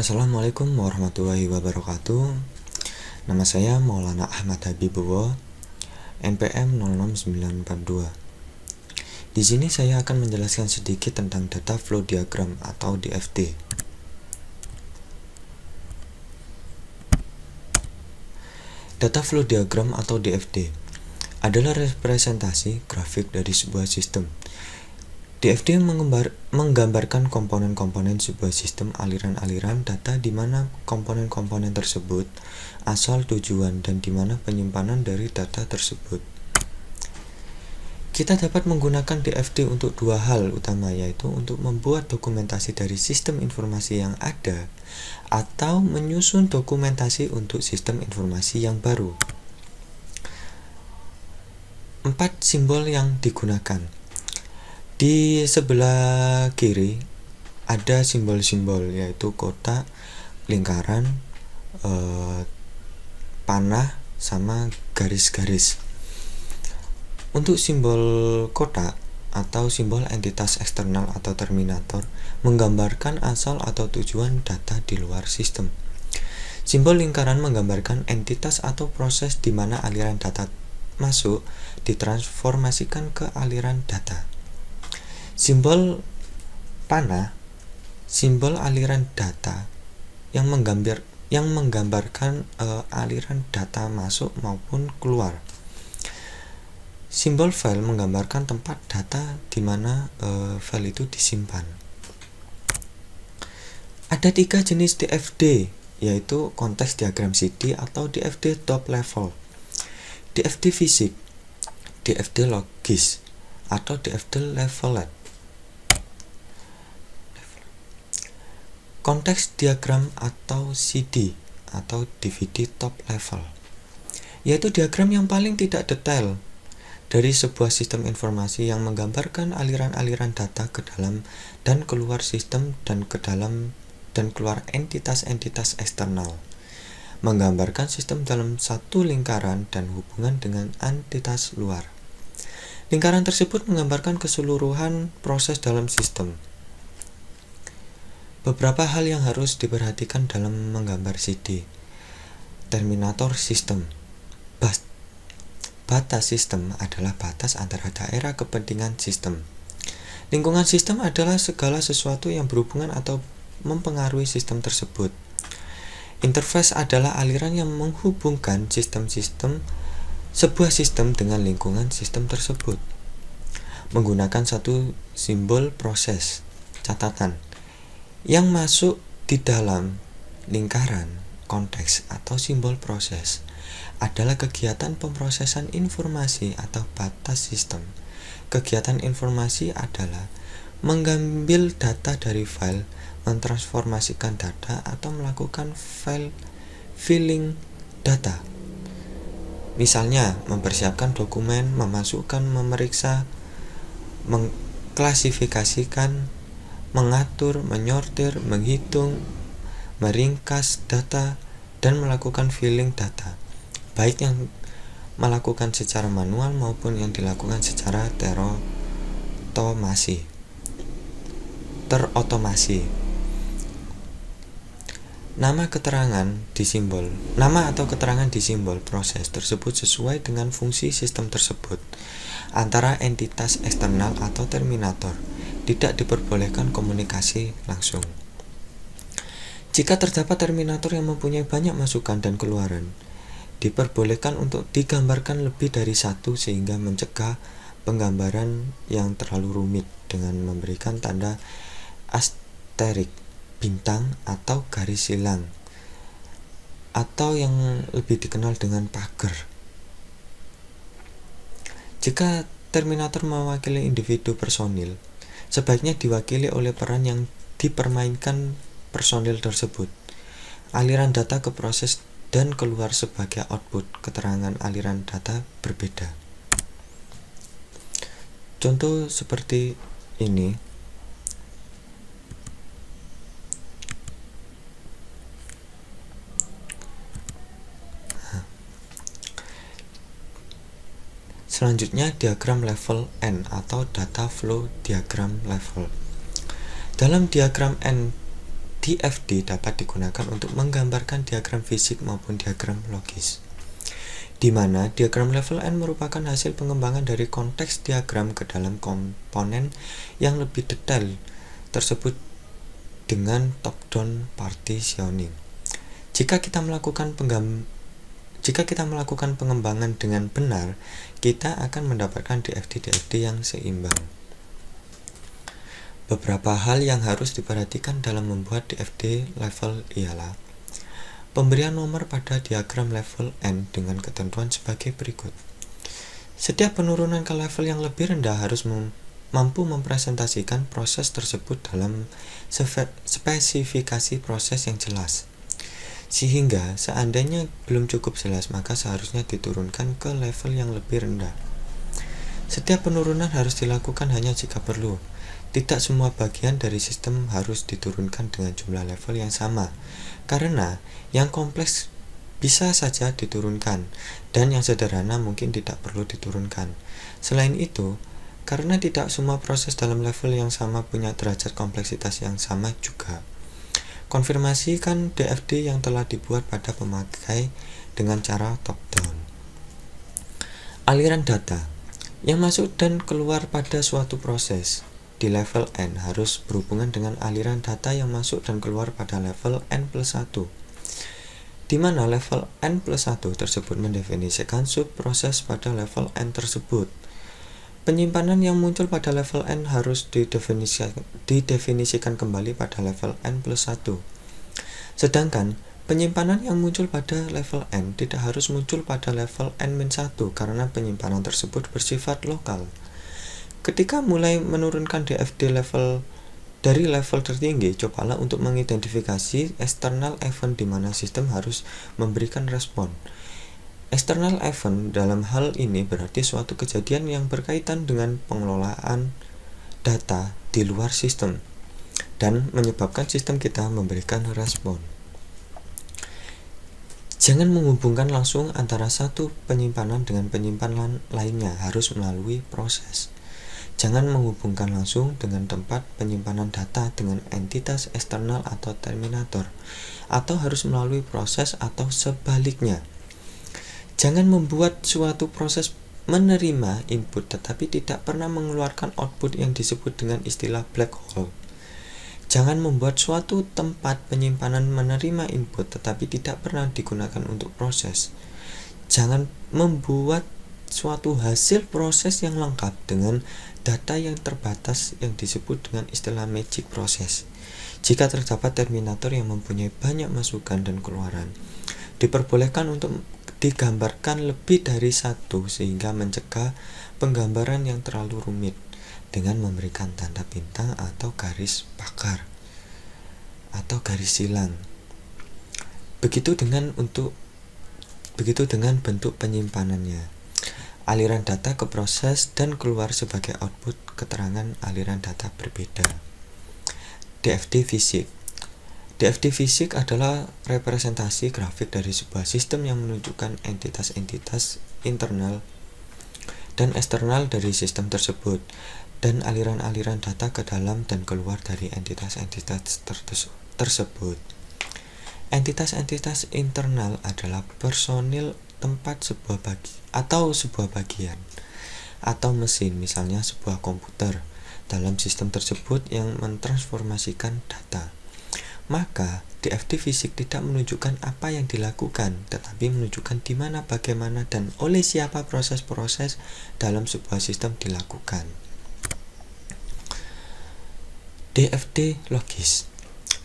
Assalamualaikum warahmatullahi wabarakatuh. Nama saya Maulana Ahmad Habibowo, NPM 06942. Di sini saya akan menjelaskan sedikit tentang data flow diagram atau DFD. Data flow diagram atau DFD adalah representasi grafik dari sebuah sistem. DFD menggambarkan komponen-komponen sebuah sistem aliran-aliran data di mana komponen-komponen tersebut asal, tujuan, dan di mana penyimpanan dari data tersebut. Kita dapat menggunakan DFD untuk dua hal utama, yaitu untuk membuat dokumentasi dari sistem informasi yang ada atau menyusun dokumentasi untuk sistem informasi yang baru. 4 simbol yang digunakan. Di sebelah kiri ada simbol-simbol, yaitu kotak, lingkaran, panah, sama garis-garis. Untuk simbol kotak atau simbol entitas eksternal atau terminator menggambarkan asal atau tujuan data di luar sistem. Simbol lingkaran menggambarkan entitas atau proses di mana aliran data masuk ditransformasikan ke aliran data. Simbol panah, simbol aliran data yang menggambarkan aliran data masuk maupun keluar. Simbol file menggambarkan tempat data di mana file itu disimpan. Ada 3 jenis DFD, yaitu konteks diagram CD atau DFD top level, DFD fisik, DFD logis, atau DFD levelet. Konteks diagram atau CD atau DVD top level, yaitu diagram yang paling tidak detail dari sebuah sistem informasi yang menggambarkan aliran-aliran data ke dalam dan keluar sistem dan ke dalam dan keluar entitas-entitas eksternal, menggambarkan sistem dalam satu lingkaran dan hubungan dengan entitas luar. Lingkaran tersebut menggambarkan keseluruhan proses dalam sistem. Beberapa hal yang harus diperhatikan dalam menggambar CD. Terminator sistem. Batas sistem adalah batas antara daerah kepentingan sistem. Lingkungan sistem adalah segala sesuatu yang berhubungan atau mempengaruhi sistem tersebut. Interface adalah aliran yang menghubungkan sebuah sistem dengan lingkungan sistem tersebut. Menggunakan satu simbol proses, catatan, yang masuk di dalam lingkaran, konteks, atau simbol proses adalah kegiatan pemrosesan informasi atau batas sistem. Kegiatan informasi adalah mengambil data dari file, mentransformasikan data, atau melakukan filling data. Misalnya, mempersiapkan dokumen, memasukkan, memeriksa, mengklasifikasikan, mengatur, menyortir, menghitung, meringkas data, dan melakukan filling data, baik yang melakukan secara manual maupun yang dilakukan secara terotomasi. Nama atau keterangan di simbol proses tersebut sesuai dengan fungsi sistem tersebut. Antara entitas eksternal atau terminator tidak diperbolehkan komunikasi langsung. Jika terdapat terminator yang mempunyai banyak masukan dan keluaran, diperbolehkan untuk digambarkan lebih dari satu sehingga mencegah penggambaran yang terlalu rumit dengan memberikan tanda asterik, bintang, atau garis silang, atau yang lebih dikenal dengan pagar. Jika terminator mewakili individu personil, sebaiknya diwakili oleh peran yang dipermainkan personil tersebut. Aliran data ke proses dan keluar sebagai output keterangan aliran data berbeda. Contoh seperti ini. Selanjutnya, diagram level N atau data flow diagram level. Dalam diagram N DFD dapat digunakan untuk menggambarkan diagram fisik maupun diagram logis, di mana diagram level N merupakan hasil pengembangan dari konteks diagram ke dalam komponen yang lebih detail tersebut dengan top-down partitioning. Jika kita melakukan pengembangan dengan benar, kita akan mendapatkan DFD yang seimbang. Beberapa hal yang harus diperhatikan dalam membuat DFD level ialah pemberian nomor pada diagram level N dengan ketentuan sebagai berikut. Setiap penurunan ke level yang lebih rendah harus mampu mempresentasikan proses tersebut dalam spesifikasi proses yang jelas. Sehingga seandainya belum cukup jelas, maka seharusnya diturunkan ke level yang lebih rendah. Setiap penurunan harus dilakukan hanya jika perlu. Tidak semua bagian dari sistem harus diturunkan dengan jumlah level yang sama, karena yang kompleks bisa saja diturunkan, dan yang sederhana mungkin tidak perlu diturunkan. Selain itu, karena tidak semua proses dalam level yang sama punya derajat kompleksitas yang sama juga, konfirmasikan DFD yang telah dibuat pada pemakai dengan cara top-down. Aliran data yang masuk dan keluar pada suatu proses di level N harus berhubungan dengan aliran data yang masuk dan keluar pada level N+1, di mana level N+1 tersebut mendefinisikan subproses pada level N tersebut. Penyimpanan yang muncul pada level N harus didefinisikan kembali pada level N+1. Sedangkan penyimpanan yang muncul pada level N tidak harus muncul pada level N-1 karena penyimpanan tersebut bersifat lokal. Ketika mulai menurunkan DFD dari level tertinggi, cobalah untuk mengidentifikasi external event di mana sistem harus memberikan respon. External event dalam hal ini berarti suatu kejadian yang berkaitan dengan pengelolaan data di luar sistem dan menyebabkan sistem kita memberikan respon. Jangan menghubungkan langsung antara satu penyimpanan dengan penyimpanan lainnya, harus melalui proses. Jangan menghubungkan langsung dengan tempat penyimpanan data dengan entitas eksternal atau terminator, atau harus melalui proses atau sebaliknya. Jangan membuat suatu proses menerima input tetapi tidak pernah mengeluarkan output yang disebut dengan istilah black hole. Jangan membuat suatu tempat penyimpanan menerima input tetapi tidak pernah digunakan untuk proses. Jangan membuat suatu hasil proses yang lengkap dengan data yang terbatas yang disebut dengan istilah magic process. Jika terdapat terminator yang mempunyai banyak masukan dan keluaran, diperbolehkan untuk digambarkan lebih dari satu sehingga mencegah penggambaran yang terlalu rumit dengan memberikan tanda bintang atau garis bakar atau garis silang. Begitu dengan bentuk penyimpanannya. Aliran data ke proses dan keluar sebagai output keterangan aliran data berbeda. DFD fisik. DFD fisik adalah representasi grafik dari sebuah sistem yang menunjukkan entitas-entitas internal dan eksternal dari sistem tersebut dan aliran-aliran data ke dalam dan keluar dari entitas-entitas tersebut. Entitas-entitas internal adalah personil tempat sebuah bagian atau mesin, misalnya sebuah komputer dalam sistem tersebut yang mentransformasikan data. Maka DFD fisik tidak menunjukkan apa yang dilakukan, tetapi menunjukkan di mana, bagaimana, dan oleh siapa proses-proses dalam sebuah sistem dilakukan. DFD logis.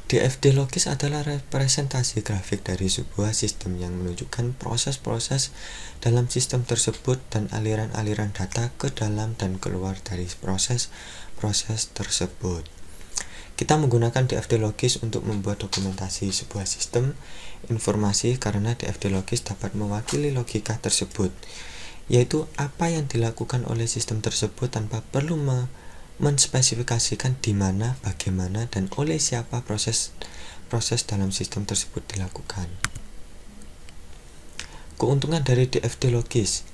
DFD logis adalah representasi grafik dari sebuah sistem yang menunjukkan proses-proses dalam sistem tersebut dan aliran-aliran data ke dalam dan keluar dari proses-proses tersebut. Kita menggunakan DFD logis untuk membuat dokumentasi sebuah sistem informasi karena DFD logis dapat mewakili logika tersebut, yaitu apa yang dilakukan oleh sistem tersebut tanpa perlu menspesifikasikan di mana, bagaimana, dan oleh siapa proses dalam sistem tersebut dilakukan. Keuntungan dari DFD logis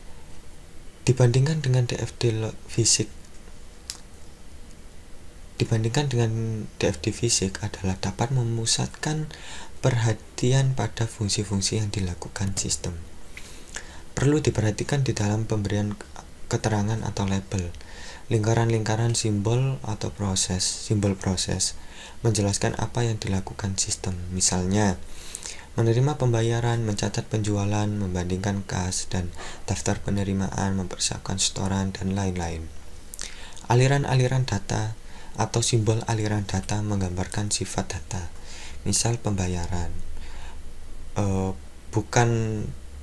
dibandingkan dengan DFD fisik. dibandingkan dengan DFD fisik adalah dapat memusatkan perhatian pada fungsi-fungsi yang dilakukan sistem. Perlu diperhatikan di dalam pemberian keterangan atau label, lingkaran-lingkaran simbol atau simbol proses menjelaskan apa yang dilakukan sistem. Misalnya, menerima pembayaran, mencatat penjualan, membandingkan kas dan daftar penerimaan, mempersiapkan setoran, dan lain-lain. Aliran-aliran data atau simbol aliran data menggambarkan sifat data. Misal pembayaran, bukan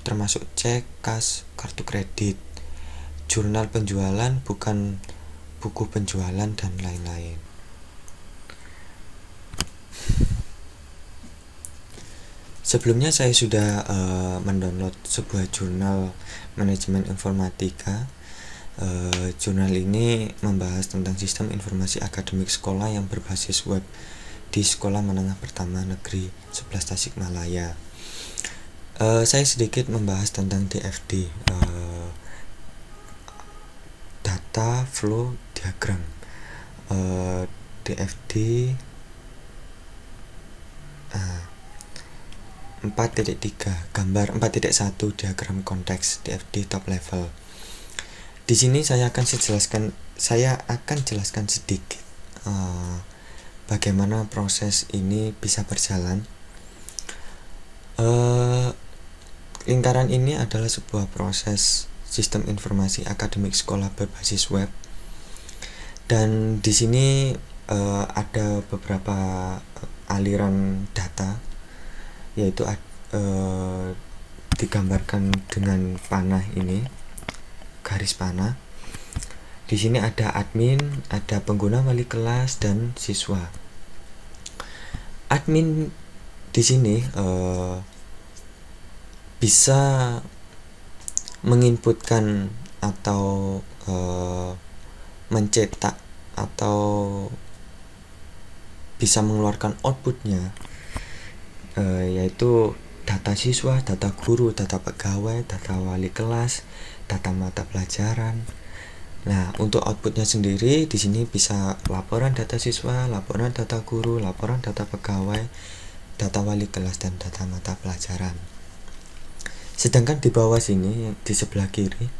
termasuk cek, kas, kartu kredit. Jurnal penjualan bukan buku penjualan, dan lain-lain. Sebelumnya saya sudah mendownload sebuah jurnal manajemen informatika. Jurnal ini membahas tentang sistem informasi akademik sekolah yang berbasis web di Sekolah Menengah Pertama Negeri 11 Tasikmalaya. Saya sedikit membahas tentang DFD, data flow diagram. DFD 4.3 gambar 4.1 diagram konteks DFD top level. Di sini saya akan jelaskan sedikit bagaimana proses ini bisa berjalan. Lingkaran ini adalah sebuah proses sistem informasi akademik sekolah berbasis web, dan di sini ada beberapa aliran data, yaitu digambarkan dengan panah ini, garis panah. Di sini ada admin, ada pengguna wali kelas, dan siswa. Admin di sini bisa menginputkan atau mencetak atau bisa mengeluarkan outputnya, yaitu data siswa, data guru, data pegawai, data wali kelas, data mata pelajaran. Nah, untuk outputnya sendiri di sini bisa laporan data siswa, laporan data guru, laporan data pegawai, data wali kelas, dan data mata pelajaran. Sedangkan di bawah sini, di sebelah kiri,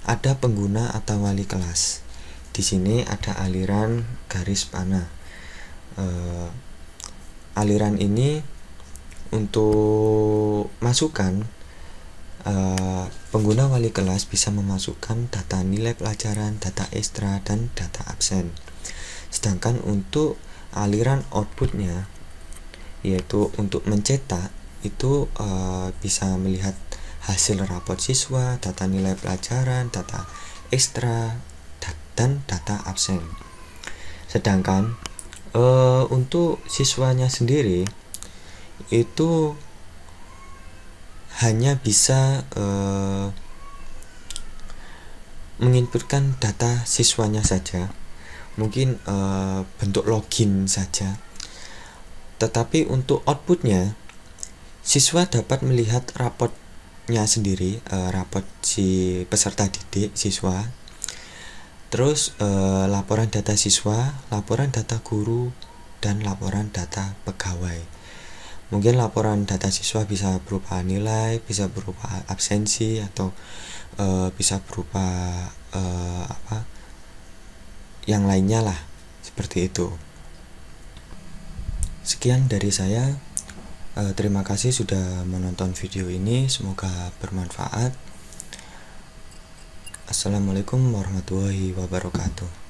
ada pengguna atau wali kelas. Di sini ada aliran garis panah. Aliran ini untuk masukan, pengguna wali kelas bisa memasukkan data nilai pelajaran, data ekstra, dan data absen. Sedangkan untuk aliran outputnya, yaitu untuk mencetak, itu bisa melihat hasil rapot siswa, data nilai pelajaran, data ekstra, dan data absen. Sedangkan untuk siswanya sendiri itu hanya bisa menginputkan data siswanya saja, mungkin bentuk login saja. Tetapi untuk outputnya, siswa dapat melihat rapotnya sendiri, rapot si peserta didik siswa, terus laporan data siswa, laporan data guru, dan laporan data pegawai. Mungkin laporan data siswa bisa berupa nilai, bisa berupa absensi, atau bisa berupa yang lainnya lah, seperti itu. Sekian dari saya. Terima kasih sudah menonton video ini, semoga bermanfaat. Assalamualaikum warahmatullahi wabarakatuh.